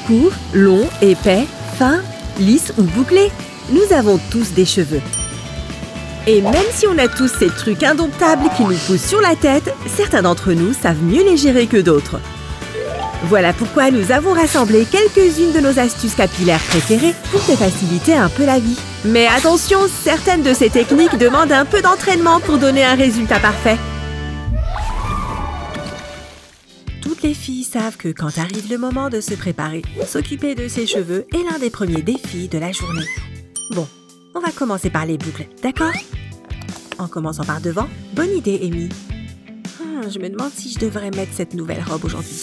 Courts, longs, épais, fins, lisses ou bouclés, nous avons tous des cheveux. Et même si on a tous ces trucs indomptables qui nous poussent sur la tête, certains d'entre nous savent mieux les gérer que d'autres. Voilà pourquoi nous avons rassemblé quelques-unes de nos astuces capillaires préférées pour te faciliter un peu la vie. Mais attention, certaines de ces techniques demandent un peu d'entraînement pour donner un résultat parfait. Toutes les filles savent que quand arrive le moment de se préparer, s'occuper de ses cheveux est l'un des premiers défis de la journée. Bon, on va commencer par les boucles, d'accord? En commençant par devant, bonne idée, Amy. Je me demande si je devrais mettre cette nouvelle robe aujourd'hui.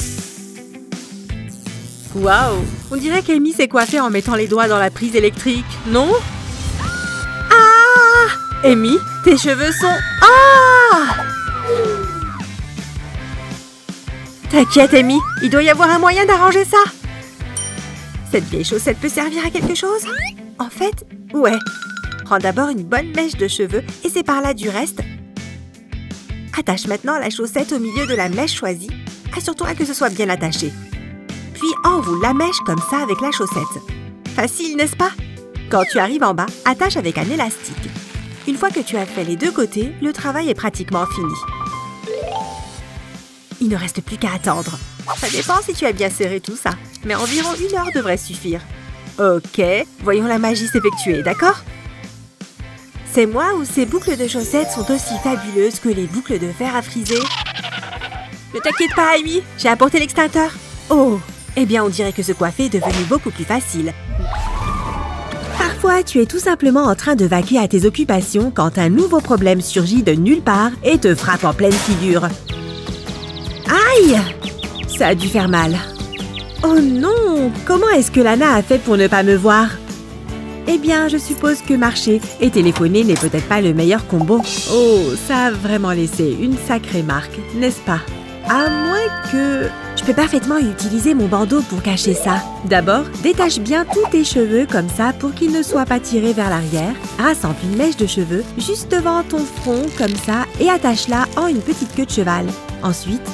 Waouh! On dirait qu'Amy s'est coiffée en mettant les doigts dans la prise électrique, non? Ah! Amy, tes cheveux sont... Ah! T'inquiète, Amy, il doit y avoir un moyen d'arranger ça. Cette vieille chaussette peut servir à quelque chose? En fait, ouais. Prends d'abord une bonne mèche de cheveux et sépare-la du reste. Attache maintenant la chaussette au milieu de la mèche choisie. Assure-toi que ce soit bien attaché. Puis enroule la mèche comme ça avec la chaussette. Facile, n'est-ce pas? Quand tu arrives en bas, attache avec un élastique. Une fois que tu as fait les deux côtés, le travail est pratiquement fini. Il ne reste plus qu'à attendre. Ça dépend si tu as bien serré tout ça, mais environ 1 heure devrait suffire. Ok, voyons la magie s'effectuer, d'accord? C'est moi ou ces boucles de chaussettes sont aussi fabuleuses que les boucles de fer à friser? Ne t'inquiète pas, Amy, j'ai apporté l'extincteur. Oh, eh bien on dirait que se coiffer est devenu beaucoup plus facile. Parfois, tu es tout simplement en train de vaquer à tes occupations quand un nouveau problème surgit de nulle part et te frappe en pleine figure. Aïe! Ça a dû faire mal. Oh non! Comment est-ce que Lana a fait pour ne pas me voir? Eh bien, je suppose que marcher et téléphoner n'est peut-être pas le meilleur combo. Oh, ça a vraiment laissé une sacrée marque, n'est-ce pas? À moins que... Je peux parfaitement utiliser mon bandeau pour cacher ça. D'abord, détache bien tous tes cheveux comme ça pour qu'ils ne soient pas tirés vers l'arrière. Rassemble une mèche de cheveux juste devant ton front comme ça et attache-la en une petite queue de cheval. Ensuite,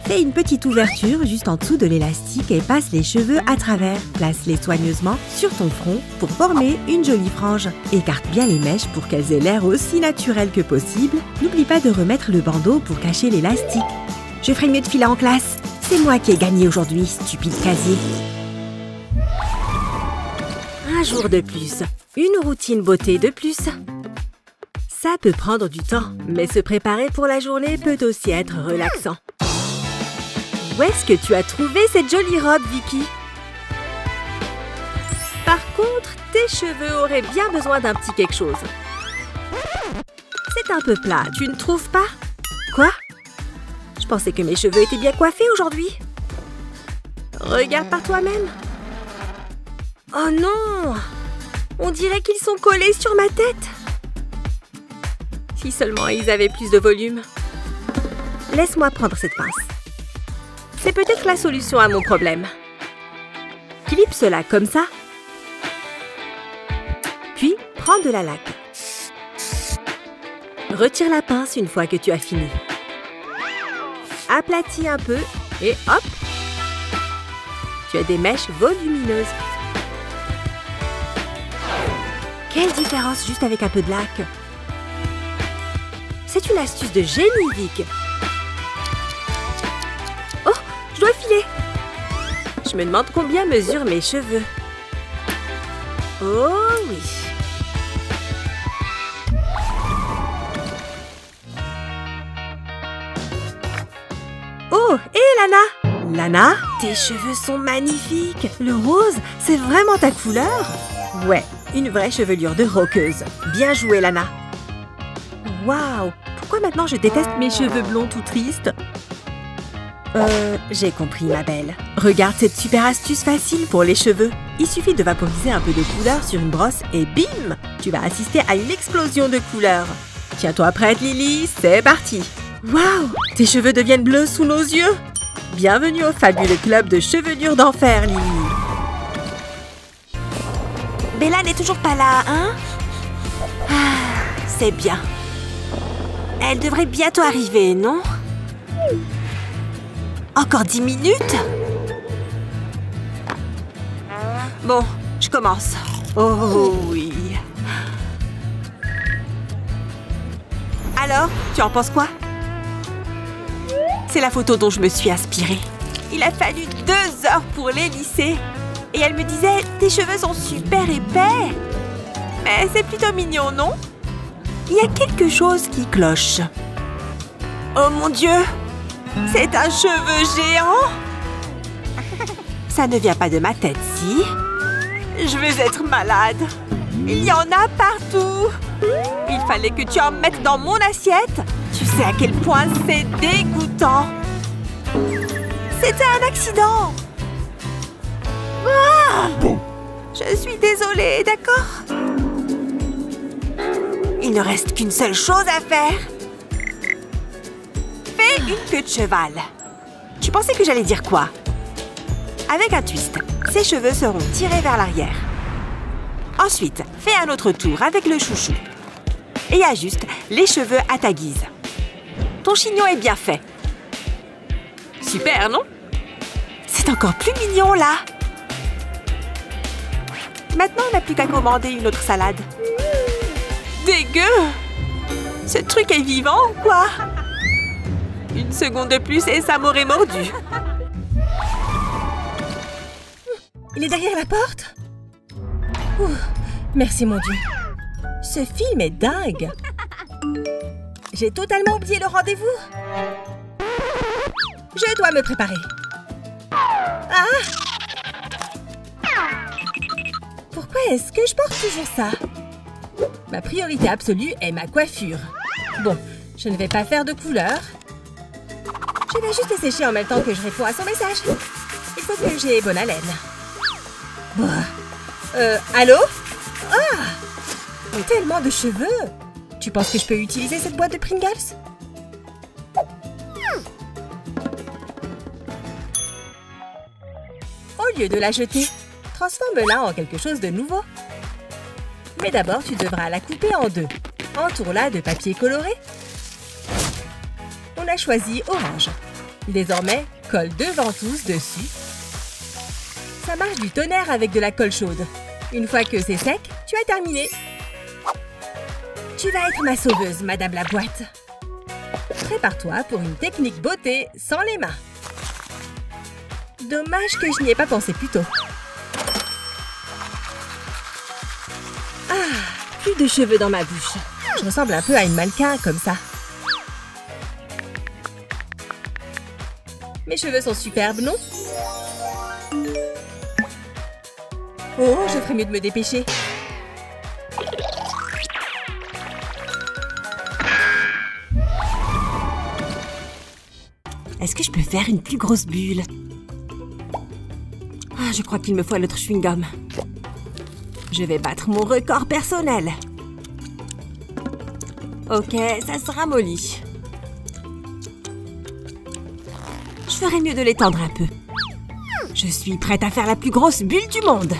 fais une petite ouverture juste en dessous de l'élastique et passe les cheveux à travers. Place-les soigneusement sur ton front pour former une jolie frange. Écarte bien les mèches pour qu'elles aient l'air aussi naturelles que possible. N'oublie pas de remettre le bandeau pour cacher l'élastique. Je ferai mieux de filer en classe. C'est moi qui ai gagné aujourd'hui, stupide casier. Un jour de plus. Une routine beauté de plus. Ça peut prendre du temps, mais se préparer pour la journée peut aussi être relaxant. Où est-ce que tu as trouvé cette jolie robe, Vicky? Par contre, tes cheveux auraient bien besoin d'un petit quelque chose. C'est un peu plat, tu ne trouves pas? Quoi? Je pensais que mes cheveux étaient bien coiffés aujourd'hui. Regarde par toi-même. Oh non! On dirait qu'ils sont collés sur ma tête. Si seulement ils avaient plus de volume. Laisse-moi prendre cette pince. C'est peut-être la solution à mon problème. Clip cela comme ça. Puis, prends de la laque. Retire la pince une fois que tu as fini. Aplatis un peu et hop! Tu as des mèches volumineuses. Quelle différence juste avec un peu de laque! C'est une astuce de génie, Vic! Oh! Je dois filer! Je me demande combien mesurent mes cheveux. Oh oui! Oh! Hé, Lana! Lana, tes cheveux sont magnifiques! Le rose, c'est vraiment ta couleur? Ouais, une vraie chevelure de rockeuse. Bien joué, Lana! Waouh! Pourquoi maintenant je déteste mes cheveux blonds tout tristes? J'ai compris, ma belle. Regarde cette super astuce facile pour les cheveux. Il suffit de vaporiser un peu de couleur sur une brosse et bim! Tu vas assister à une explosion de couleurs. Tiens-toi prête, Lily, c'est parti! Waouh! Tes cheveux deviennent bleus sous nos yeux! Bienvenue au fabuleux club de chevelure d'enfer, Lily! Bella n'est toujours pas là, hein? Ah, c'est bien. Elle devrait bientôt arriver, non? Encore 10 minutes? Bon, je commence. Oh oui. Alors, tu en penses quoi? C'est la photo dont je me suis inspirée. Il a fallu 2 heures pour les lisser. Et elle me disait, tes cheveux sont super épais. Mais c'est plutôt mignon, non? Il y a quelque chose qui cloche. Oh mon Dieu! C'est un cheveu géant! Ça ne vient pas de ma tête, si? Je vais être malade. Il y en a partout. Il fallait que tu en mettes dans mon assiette. Tu sais à quel point c'est dégoûtant. C'était un accident. Ah! Je suis désolée, d'accord? Il ne reste qu'une seule chose à faire. Fais une queue de cheval. Tu pensais que j'allais dire quoi? Avec un twist, ses cheveux seront tirés vers l'arrière. Ensuite, fais un autre tour avec le chouchou. Et ajuste les cheveux à ta guise. Ton chignon est bien fait. Super, non? C'est encore plus mignon, là. Maintenant, on n'a plus qu'à commander une autre salade. Dégueu! Ce truc est vivant ou quoi? Une seconde de plus et ça m'aurait mordu. Il est derrière la porte? Ouh, merci mon Dieu. Ce film est dingue. J'ai totalement oublié le rendez-vous. Je dois me préparer. Ah! Pourquoi est-ce que je porte toujours ça? Ma priorité absolue est ma coiffure. Bon, je ne vais pas faire de couleur. Je vais juste les sécher en même temps que je réponds à son message. Il faut que j'ai bonne haleine. Allô? Ah! Tellement de cheveux! Tu penses que je peux utiliser cette boîte de Pringles? Au lieu de la jeter, transforme-la en quelque chose de nouveau. Mais d'abord, tu devras la couper en 2. Entoure-la de papier coloré. On a choisi orange. Désormais, colle 2 ventouses dessus. Ça marche du tonnerre avec de la colle chaude. Une fois que c'est sec, tu as terminé. Tu vas être ma sauveuse, Madame la boîte. Prépare-toi pour une technique beauté sans les mains. Dommage que je n'y ai pas pensé plus tôt. Ah, plus de cheveux dans ma bouche. Je ressemble un peu à une mannequin comme ça. Mes cheveux sont superbes, non? Oh, je ferais mieux de me dépêcher. Est-ce que je peux faire une plus grosse bulle? Ah, je crois qu'il me faut un autre chewing-gum. Je vais battre mon record personnel. Ok, ça se ramollit. Je ferais mieux de l'étendre un peu. Je suis prête à faire la plus grosse bulle du monde.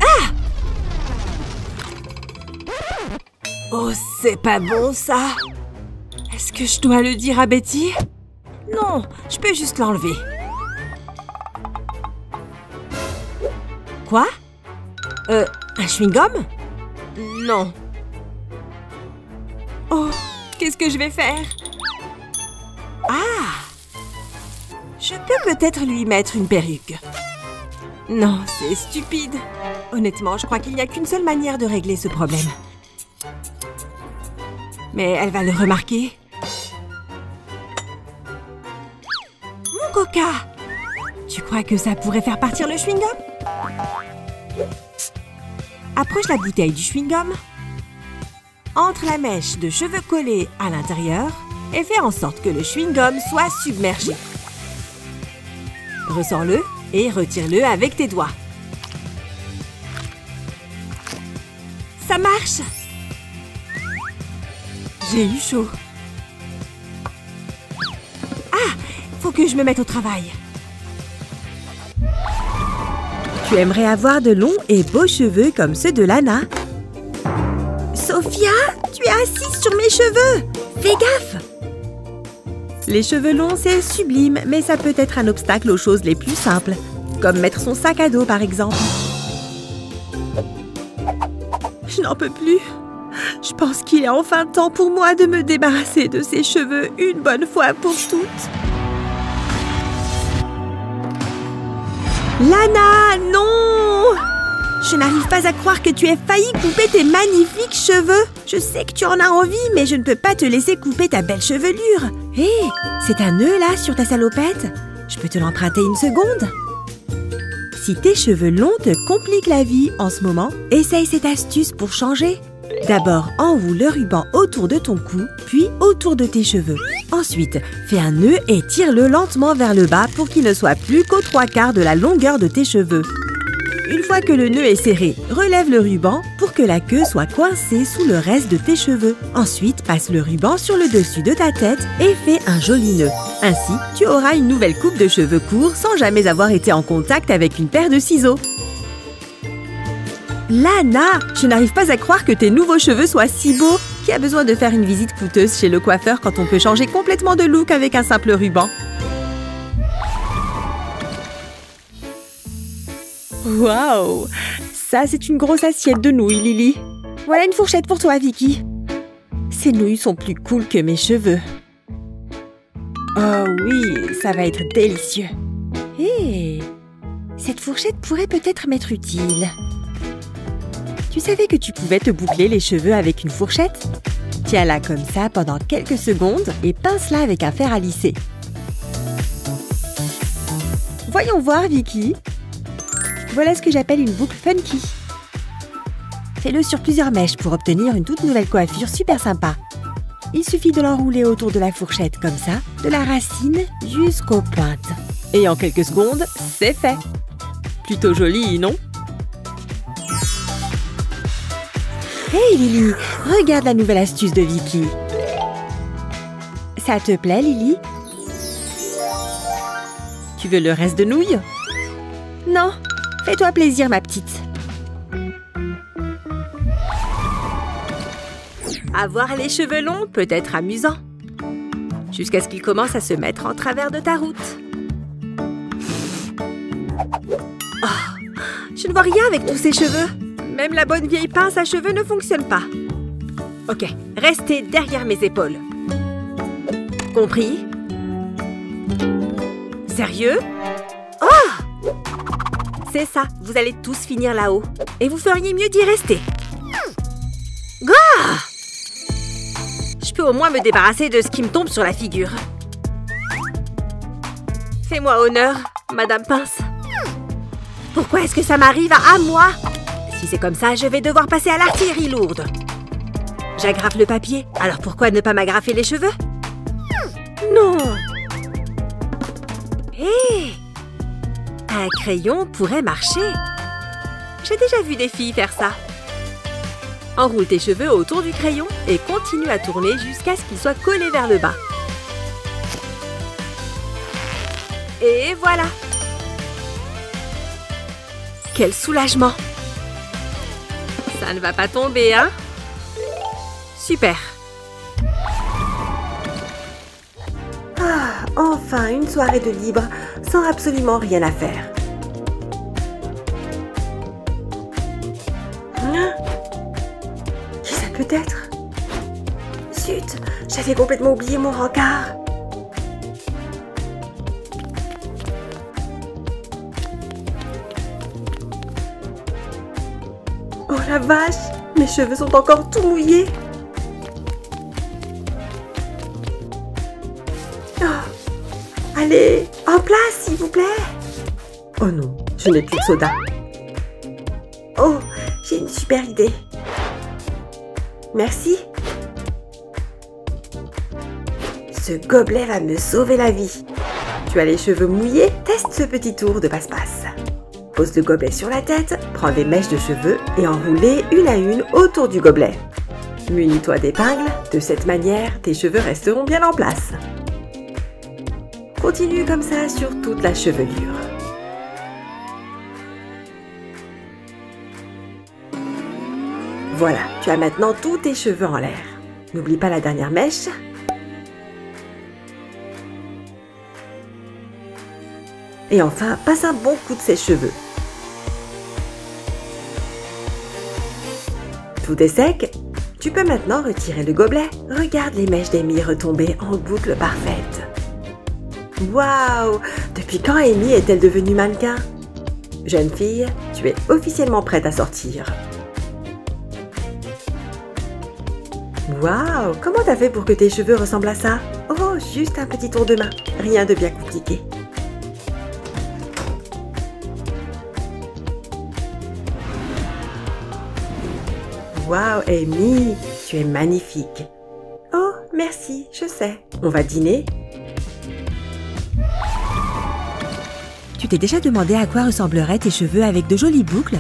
Ah! Oh, c'est pas bon, ça. Est-ce que je dois le dire à Betty? Non, je peux juste l'enlever. Quoi? Un chewing-gum? Non. Oh, qu'est-ce que je vais faire? Ah! Je peux peut-être lui mettre une perruque. Non, c'est stupide. Honnêtement, je crois qu'il n'y a qu'une seule manière de régler ce problème. Mais elle va le remarquer. Mon coca! Tu crois que ça pourrait faire partir le chewing-gum? Approche la bouteille du chewing-gum. Entre la mèche de cheveux collés à l'intérieur et fais en sorte que le chewing-gum soit submergé. Ressors-le et retire-le avec tes doigts. Ça marche! J'ai eu chaud. Ah! Faut que je me mette au travail. Tu aimerais avoir de longs et beaux cheveux comme ceux de Lana? Sophia, tu es assise sur mes cheveux! Fais gaffe! Les cheveux longs, c'est sublime, mais ça peut être un obstacle aux choses les plus simples, comme mettre son sac à dos par exemple. Je n'en peux plus. Je pense qu'il est enfin temps pour moi de me débarrasser de ces cheveux une bonne fois pour toutes. Lana, non! Je n'arrive pas à croire que tu aies failli couper tes magnifiques cheveux. Je sais que tu en as envie, mais je ne peux pas te laisser couper ta belle chevelure. Hé, c'est un nœud là sur ta salopette. Je peux te l'emprunter une seconde? Si tes cheveux longs te compliquent la vie en ce moment, essaye cette astuce pour changer. D'abord, enroule le ruban autour de ton cou, puis autour de tes cheveux. Ensuite, fais un nœud et tire-le lentement vers le bas pour qu'il ne soit plus qu'aux 3/4 de la longueur de tes cheveux. Une fois que le nœud est serré, relève le ruban pour que la queue soit coincée sous le reste de tes cheveux. Ensuite, passe le ruban sur le dessus de ta tête et fais un joli nœud. Ainsi, tu auras une nouvelle coupe de cheveux courts sans jamais avoir été en contact avec une paire de ciseaux. Lana, je n'arrive pas à croire que tes nouveaux cheveux soient si beaux. Qui a besoin de faire une visite coûteuse chez le coiffeur quand on peut changer complètement de look avec un simple ruban? Waouh! Ça, c'est une grosse assiette de nouilles, Lily. Voilà une fourchette pour toi, Vicky. Ces nouilles sont plus cool que mes cheveux. Oh oui, ça va être délicieux. Hé! Cette fourchette pourrait peut-être m'être utile. Tu savais que tu pouvais te boucler les cheveux avec une fourchette? Tiens-la comme ça pendant quelques secondes et pince-la avec un fer à lisser. Voyons voir, Vicky. Voilà ce que j'appelle une boucle funky. Fais-le sur plusieurs mèches pour obtenir une toute nouvelle coiffure super sympa. Il suffit de l'enrouler autour de la fourchette comme ça, de la racine jusqu'aux pointes. Et en quelques secondes, c'est fait. Plutôt joli, non? Hey Lily, regarde la nouvelle astuce de Vicky. Ça te plaît, Lily? Tu veux le reste de nouilles? Non, fais-toi plaisir, ma petite. Avoir les cheveux longs peut être amusant. Jusqu'à ce qu'ils commencent à se mettre en travers de ta route. Oh, je ne vois rien avec tous ces cheveux. Même la bonne vieille pince à cheveux ne fonctionne pas. Ok, restez derrière mes épaules. Compris? Sérieux? Oh! C'est ça, vous allez tous finir là-haut. Et vous feriez mieux d'y rester. Ah! Je peux au moins me débarrasser de ce qui me tombe sur la figure. Fais-moi honneur, Madame Pince. Pourquoi est-ce que ça m'arrive à moi? Si c'est comme ça, je vais devoir passer à l'artillerie lourde. J'agrafe le papier, alors pourquoi ne pas m'agrafer les cheveux? Non! Hé! Un crayon pourrait marcher. J'ai déjà vu des filles faire ça. Enroule tes cheveux autour du crayon et continue à tourner jusqu'à ce qu'ils soient collés vers le bas. Et voilà! Quel soulagement! Ça ne va pas tomber, hein? Super! Ah, enfin une soirée de libre sans absolument rien à faire. Qui ça peut être? Zut, j'avais complètement oublié mon rencard. Oh la vache, mes cheveux sont encore tout mouillés. Oh, allez, en place s'il vous plaît. Oh non, je n'ai plus de soda. Oh, j'ai une super idée. Merci. Ce gobelet va me sauver la vie. Tu as les cheveux mouillés? Teste ce petit tour de passe-passe. Pose le gobelet sur la tête, prends des mèches de cheveux et enroule-les une à une autour du gobelet. Munis-toi d'épingles, de cette manière, tes cheveux resteront bien en place. Continue comme ça sur toute la chevelure. Voilà, tu as maintenant tous tes cheveux en l'air. N'oublie pas la dernière mèche. Et enfin, passe un bon coup de sèche-cheveux. Tout est sec. Tu peux maintenant retirer le gobelet. Regarde les mèches d'Amy retomber en boucle parfaite. Waouh! Depuis quand Amy est-elle devenue mannequin? Jeune fille, tu es officiellement prête à sortir. Waouh! Comment t'as fait pour que tes cheveux ressemblent à ça? Oh, juste un petit tour de main. Rien de bien compliqué. Waouh, Amy, tu es magnifique. Oh, merci, je sais. On va dîner? Tu t'es déjà demandé à quoi ressembleraient tes cheveux avec de jolies boucles?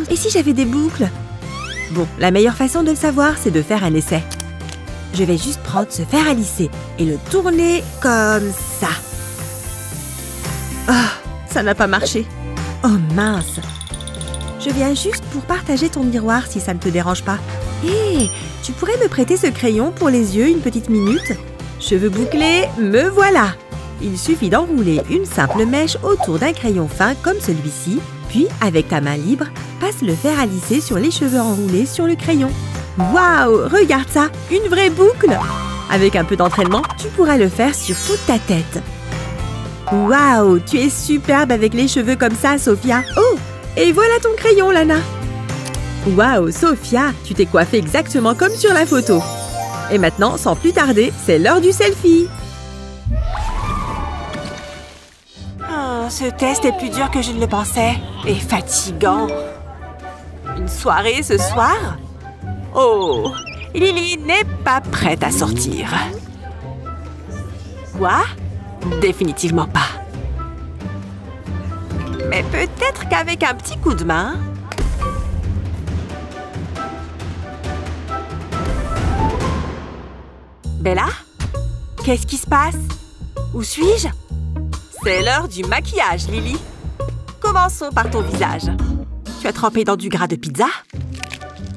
Et si j'avais des boucles? Bon, la meilleure façon de le savoir, c'est de faire un essai. Je vais juste prendre ce fer à lisser et le tourner comme ça. Ah, ça n'a pas marché. Oh mince! Je viens juste pour partager ton miroir si ça ne te dérange pas. Hé, tu pourrais me prêter ce crayon pour les yeux une petite minute? Cheveux bouclés, me voilà! Il suffit d'enrouler une simple mèche autour d'un crayon fin comme celui-ci, puis avec ta main libre, passe le fer à lisser sur les cheveux enroulés sur le crayon. Waouh, regarde ça, une vraie boucle! Avec un peu d'entraînement, tu pourras le faire sur toute ta tête. Waouh, tu es superbe avec les cheveux comme ça, Sophia. Oh, et voilà ton crayon, Lana. Waouh, Sophia, tu t'es coiffée exactement comme sur la photo. Et maintenant, sans plus tarder, c'est l'heure du selfie. Oh, ce test est plus dur que je ne le pensais. Et fatigant. Une soirée ce soir? Oh, Lily n'est pas prête à sortir. Quoi? Définitivement pas. Mais peut-être qu'avec un petit coup de main... Bella? Qu'est-ce qui se passe? Où suis-je? C'est l'heure du maquillage, Lily. Commençons par ton visage. Tu as trempé dans du gras de pizza?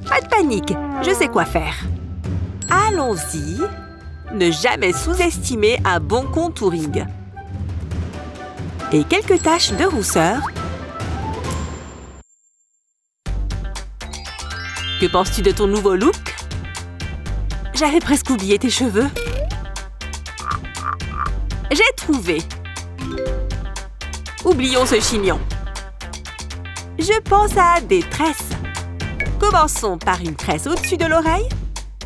Pas de panique, je sais quoi faire. Allons-y. Ne jamais sous-estimer un bon contouring. Et quelques taches de rousseur. Que penses-tu de ton nouveau look? J'avais presque oublié tes cheveux. J'ai trouvé. Oublions ce chignon. Je pense à des tresses. Commençons par une tresse au-dessus de l'oreille.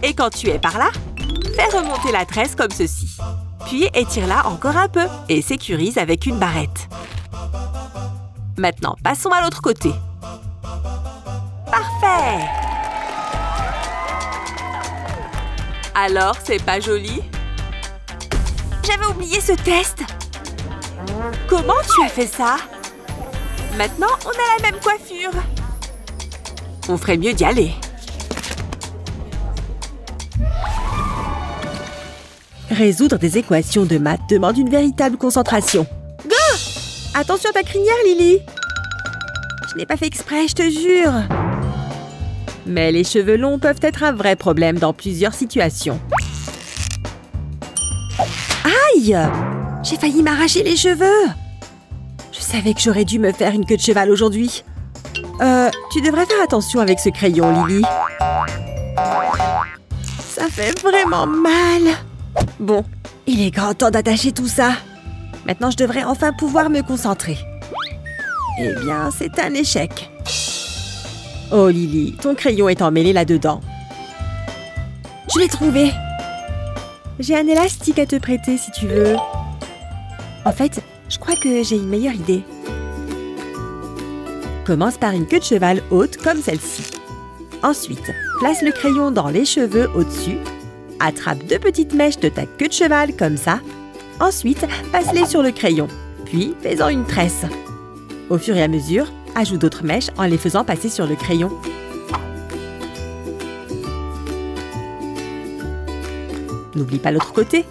Et quand tu es par là, fais remonter la tresse comme ceci. Puis étire-la encore un peu et sécurise avec une barrette. Maintenant, passons à l'autre côté. Parfait! Alors, c'est pas joli? J'avais oublié ce test! Comment tu as fait ça? Maintenant, on a la même coiffure. On ferait mieux d'y aller. Résoudre des équations de maths demande une véritable concentration. Go! Attention à ta crinière, Lily! Je n'ai pas fait exprès, je te jure. Mais les cheveux longs peuvent être un vrai problème dans plusieurs situations. Aïe! J'ai failli m'arracher les cheveux! Je savais que j'aurais dû me faire une queue de cheval aujourd'hui. Tu devrais faire attention avec ce crayon, Lily. Ça fait vraiment mal. Bon, il est grand temps d'attacher tout ça. Maintenant, je devrais enfin pouvoir me concentrer. Eh bien, c'est un échec. Oh, Lily, ton crayon est emmêlé là-dedans. Je l'ai trouvé. J'ai un élastique à te prêter si tu veux. En fait, je crois que j'ai une meilleure idée. Commence par une queue de cheval haute comme celle-ci. Ensuite, place le crayon dans les cheveux au-dessus. Attrape 2 petites mèches de ta queue de cheval comme ça. Ensuite, passe-les sur le crayon. Puis, fais-en une tresse. Au fur et à mesure, ajoute d'autres mèches en les faisant passer sur le crayon. N'oublie pas l'autre côté.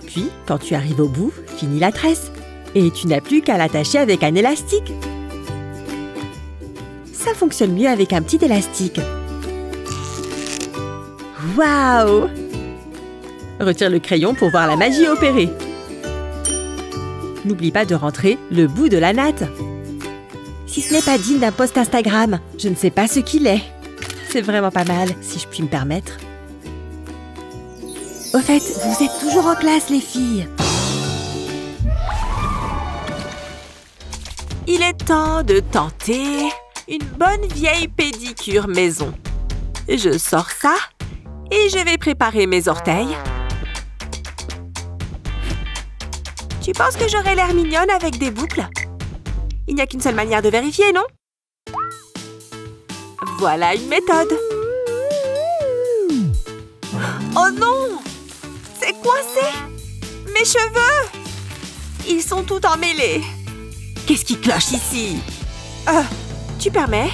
Puis, quand tu arrives au bout, finis la tresse. Et tu n'as plus qu'à l'attacher avec un élastique. Ça fonctionne mieux avec un petit élastique. Waouh! Retire le crayon pour voir la magie opérer. N'oublie pas de rentrer le bout de la natte. Si ce n'est pas digne d'un post Instagram, je ne sais pas ce qu'il est. C'est vraiment pas mal, si je puis me permettre. Au fait, vous êtes toujours en classe, les filles. Il est temps de tenter une bonne vieille pédicure maison. Je sors ça et je vais préparer mes orteils. Tu penses que j'aurai l'air mignonne avec des boucles? Il n'y a qu'une seule manière de vérifier, non? Voilà une méthode. Oh non! C'est coincé! Mes cheveux! Ils sont tout emmêlés. Qu'est-ce qui cloche ici? Tu permets?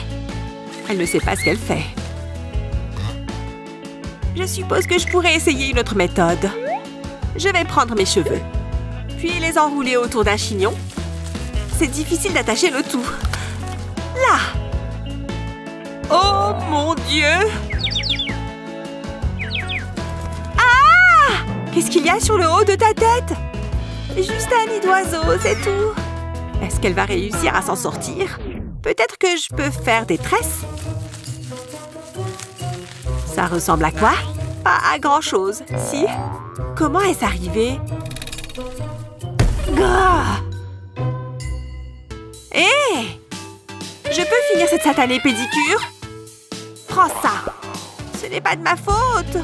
Elle ne sait pas ce qu'elle fait. Je suppose que je pourrais essayer une autre méthode. Je vais prendre mes cheveux, puis les enrouler autour d'un chignon. C'est difficile d'attacher le tout. Là! Oh mon Dieu! Ah! Qu'est-ce qu'il y a sur le haut de ta tête? Juste un nid d'oiseau, c'est tout. Est-ce qu'elle va réussir à s'en sortir? Peut-être que je peux faire des tresses? Ça ressemble à quoi? Pas à grand-chose, si? Comment est-ce arrivé? Gah! Hé! Je peux finir cette satanée pédicure? Prends ça! Ce n'est pas de ma faute!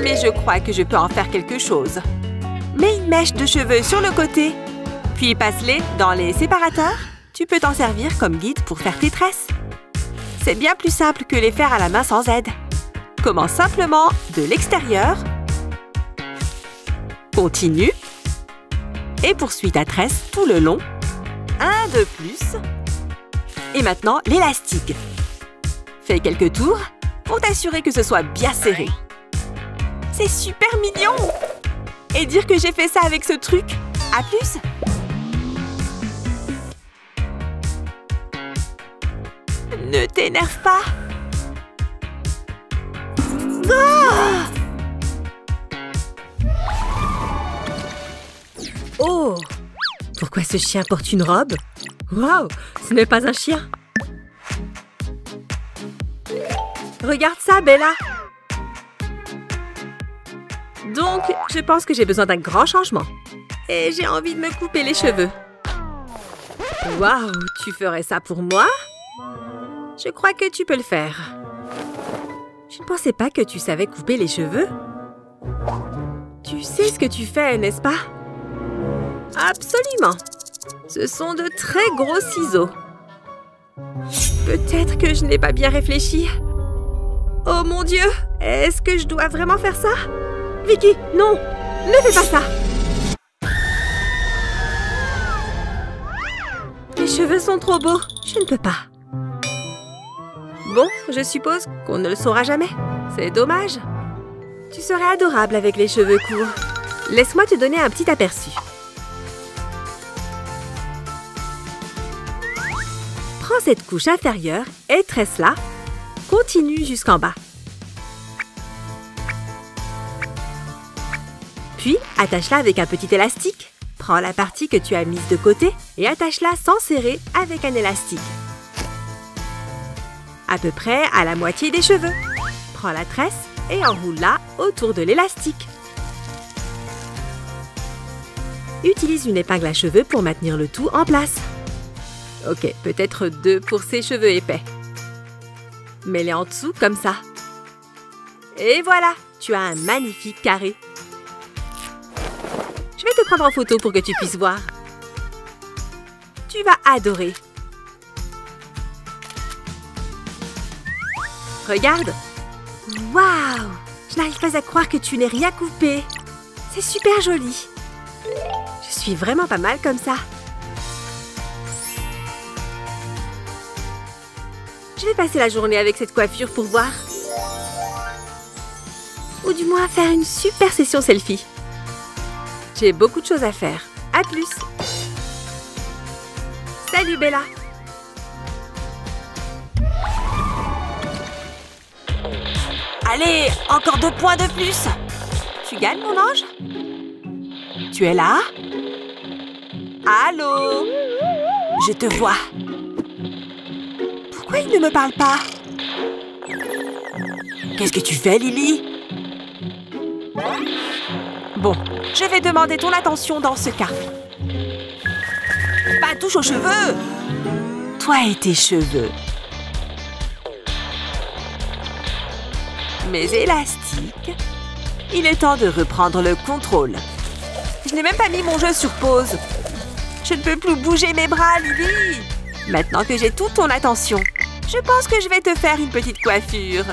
Mais je crois que je peux en faire quelque chose. Mets une mèche de cheveux sur le côté, puis passe-les dans les séparateurs. Tu peux t'en servir comme guide pour faire tes tresses. C'est bien plus simple que les faire à la main sans aide. Commence simplement de l'extérieur. Continue. Et poursuis ta tresse tout le long. Un de plus. Et maintenant, l'élastique. Fais quelques tours pour t'assurer que ce soit bien serré. C'est super mignon! Et dire que j'ai fait ça avec ce truc. À plus! Ne t'énerve pas! Ah! Oh! Pourquoi ce chien porte une robe? Waouh! Ce n'est pas un chien! Regarde ça, Bella! Donc, je pense que j'ai besoin d'un grand changement. Et j'ai envie de me couper les cheveux. Waouh! Tu ferais ça pour moi? Je crois que tu peux le faire. Je ne pensais pas que tu savais couper les cheveux. Tu sais ce que tu fais, n'est-ce pas? Absolument! Ce sont de très gros ciseaux. Peut-être que je n'ai pas bien réfléchi. Oh mon Dieu! Est-ce que je dois vraiment faire ça? Vicky, non! Ne fais pas ça! Mes cheveux sont trop beaux. Je ne peux pas. Bon, je suppose qu'on ne le saura jamais. C'est dommage. Tu serais adorable avec les cheveux courts. Laisse-moi te donner un petit aperçu. Prends cette couche inférieure et tresse-la. Continue jusqu'en bas. Puis, attache-la avec un petit élastique. Prends la partie que tu as mise de côté et attache-la sans serrer avec un élastique. À peu près à la moitié des cheveux. Prends la tresse et enroule-la autour de l'élastique. Utilise une épingle à cheveux pour maintenir le tout en place. Ok, peut-être 2 pour ces cheveux épais. Mets-les en dessous comme ça. Et voilà, tu as un magnifique carré. Je vais te prendre en photo pour que tu puisses voir. Tu vas adorer. Regarde. Waouh! Je n'arrive pas à croire que tu n'aies rien coupé. C'est super joli. Je suis vraiment pas mal comme ça. Je vais passer la journée avec cette coiffure pour voir. Ou du moins faire une super session selfie. J'ai beaucoup de choses à faire. À plus! Salut Bella! Allez, encore 2 points de plus. Tu gagnes, mon ange? Tu es là? Allô? Je te vois. Pourquoi il ne me parle pas? Qu'est-ce que tu fais, Lily? Bon, je vais demander ton attention dans ce cas. Pas touche aux cheveux! Toi et tes cheveux. Mes élastiques. Il est temps de reprendre le contrôle. Je n'ai même pas mis mon jeu sur pause. Je ne peux plus bouger mes bras, Lily. Maintenant que j'ai toute ton attention, je pense que je vais te faire une petite coiffure.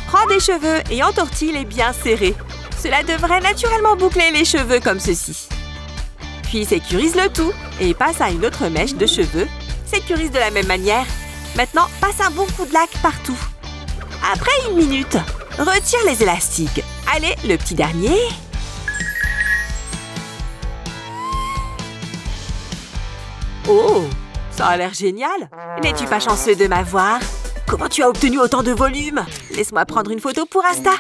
Prends des cheveux et entortille-les bien serrés. Cela devrait naturellement boucler les cheveux comme ceci. Puis sécurise le tout et passe à une autre mèche de cheveux. Sécurise de la même manière. Maintenant, passe un bon coup de lac partout. Après 1 minute, retire les élastiques. Allez, le petit dernier. Oh, ça a l'air génial. N'es-tu pas chanceux de m'avoir? Comment tu as obtenu autant de volume? Laisse-moi prendre une photo pour Insta.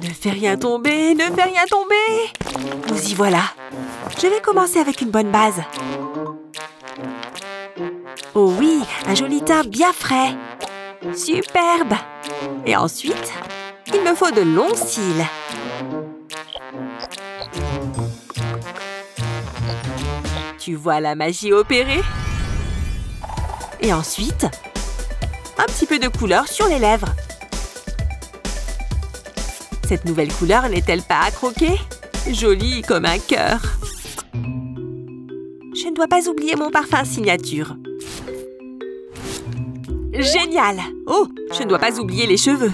Ne fais rien tomber, ne fais rien tomber. Nous y voilà. Je vais commencer avec une bonne base. Oh oui, un joli teint bien frais. Superbe. Et ensuite, il me faut de longs cils. Tu vois la magie opérer? Et ensuite, un petit peu de couleur sur les lèvres. Cette nouvelle couleur n'est-elle pas à croquer? Jolie comme un cœur. Je ne dois pas oublier mon parfum signature. Génial! Oh, je ne dois pas oublier les cheveux.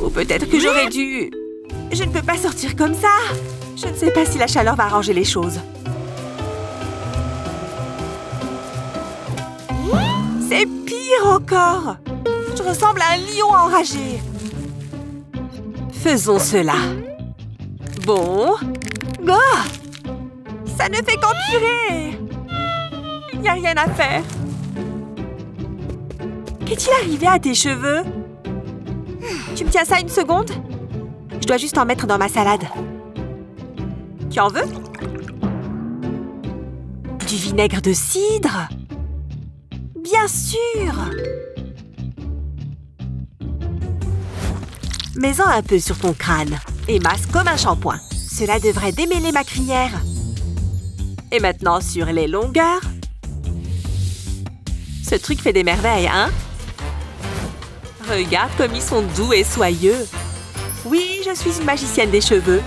Ou peut-être que j'aurais dû... Je ne peux pas sortir comme ça. Je ne sais pas si la chaleur va arranger les choses. C'est pire encore! Je ressemble à un lion enragé. Faisons cela. Bon. Oh! Ça ne fait qu'empirer! Il n'y a rien à faire. Qu'est-il arrivé à tes cheveux? Tu me tiens ça 1 seconde? Je dois juste en mettre dans ma salade. Tu en veux? Du vinaigre de cidre? Bien sûr! Mets-en un peu sur ton crâne et masse comme un shampoing. Cela devrait démêler ma crinière. Et maintenant sur les longueurs. Ce truc fait des merveilles, hein? Regarde comme ils sont doux et soyeux. Oui, je suis une magicienne des cheveux.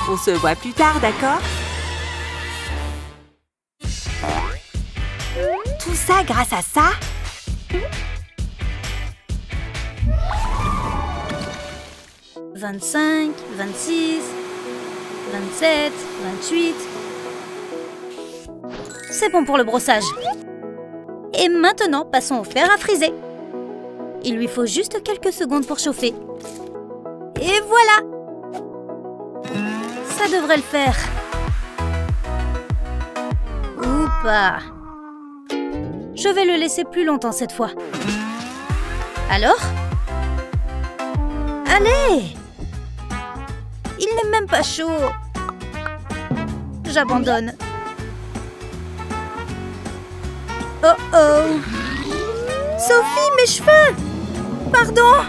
On se voit plus tard, d'accord? Tout ça grâce à ça? « 25, 26, 27, 28... » C'est bon pour le brossage. Et maintenant, passons au fer à friser. Il lui faut juste quelques secondes pour chauffer. Et voilà! Ça devrait le faire. Ou pas. Je vais le laisser plus longtemps cette fois. Alors? Allez! Il n'est même pas chaud. J'abandonne. Oh oh! Sophie, mes cheveux! Pardon!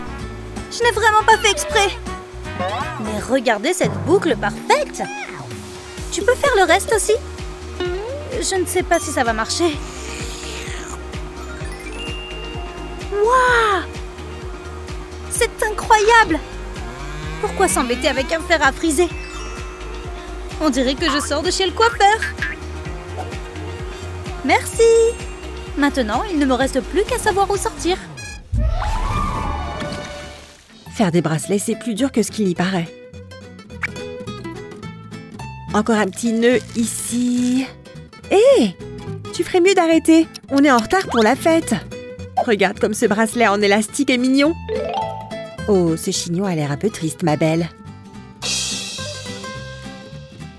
Je n'ai vraiment pas fait exprès. Mais regardez cette boucle parfaite! Tu peux faire le reste aussi? Je ne sais pas si ça va marcher. Waouh! C'est incroyable! Pourquoi s'embêter avec un fer à friser? On dirait que je sors de chez le coiffeur. Merci! Maintenant, il ne me reste plus qu'à savoir où sortir. Faire des bracelets, c'est plus dur que ce qu'il y paraît. Encore un petit nœud ici. Hé! Tu ferais mieux d'arrêter. On est en retard pour la fête. Regarde comme ce bracelet en élastique est mignon. Oh, ce chignon a l'air un peu triste, ma belle.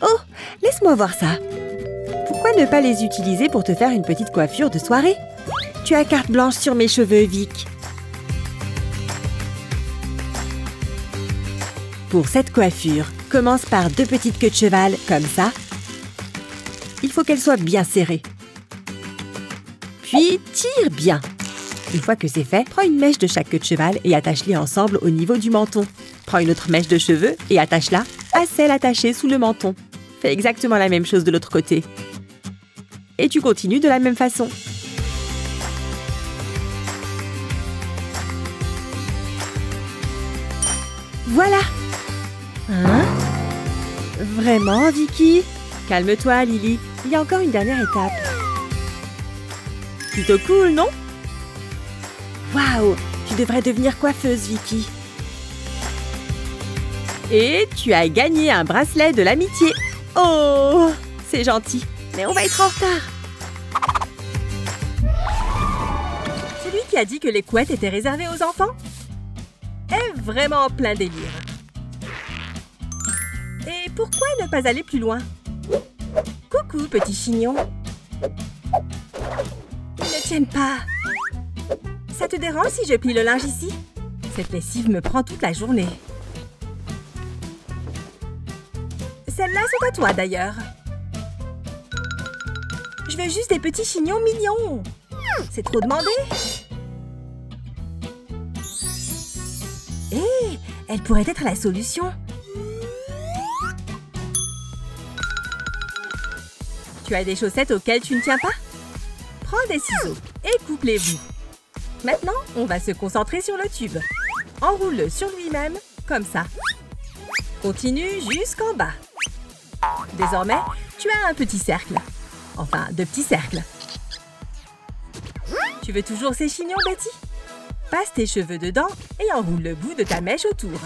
Oh, laisse-moi voir ça. Pourquoi Pourquoi ne pas les utiliser pour te faire une petite coiffure de soirée? Tu as carte blanche sur mes cheveux, Vic. Pour cette coiffure, commence par 2 petites queues de cheval, comme ça. Il faut qu'elles soient bien serrées. Puis, tire bien. Une fois que c'est fait, prends une mèche de chaque queue de cheval et attache-les ensemble au niveau du menton. Prends une autre mèche de cheveux et attache-la à celle attachée sous le menton. Fais exactement la même chose de l'autre côté. Et tu continues de la même façon. Voilà! Hein? Vraiment, Vicky? Calme-toi, Lily. Il y a encore une dernière étape. Plutôt cool, non? Waouh! Tu devrais devenir coiffeuse, Vicky. Et tu as gagné un bracelet de l'amitié. Oh! C'est gentil, mais on va être en retard. Celui qui a dit que les couettes étaient réservées aux enfants est vraiment plein délire. Et pourquoi ne pas aller plus loin? Coucou, petit chignon. Ils ne tiennent pas. Ça te dérange si je plie le linge ici? Cette lessive me prend toute la journée. Celles-là sont à toi, d'ailleurs. Je veux juste des petits chignons mignons. C'est trop demandé. Hé, elle pourrait être la solution. Tu as des chaussettes auxquelles tu ne tiens pas? Prends des ciseaux et coupe les bouts. Maintenant, on va se concentrer sur le tube. Enroule-le sur lui-même, comme ça. Continue jusqu'en bas. Désormais, tu as un petit cercle. Enfin, 2 petits cercles. Tu veux toujours ces chignons, Betty? Passe tes cheveux dedans et enroule le bout de ta mèche autour.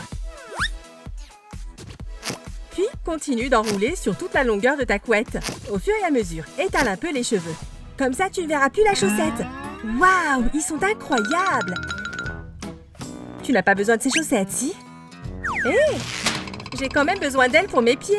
Puis, continue d'enrouler sur toute la longueur de ta couette. Au fur et à mesure, étale un peu les cheveux. Comme ça, tu ne verras plus la chaussette. Waouh, ils sont incroyables! Tu n'as pas besoin de ces chaussettes, si? Hé! J'ai quand même besoin d'elles pour mes pieds.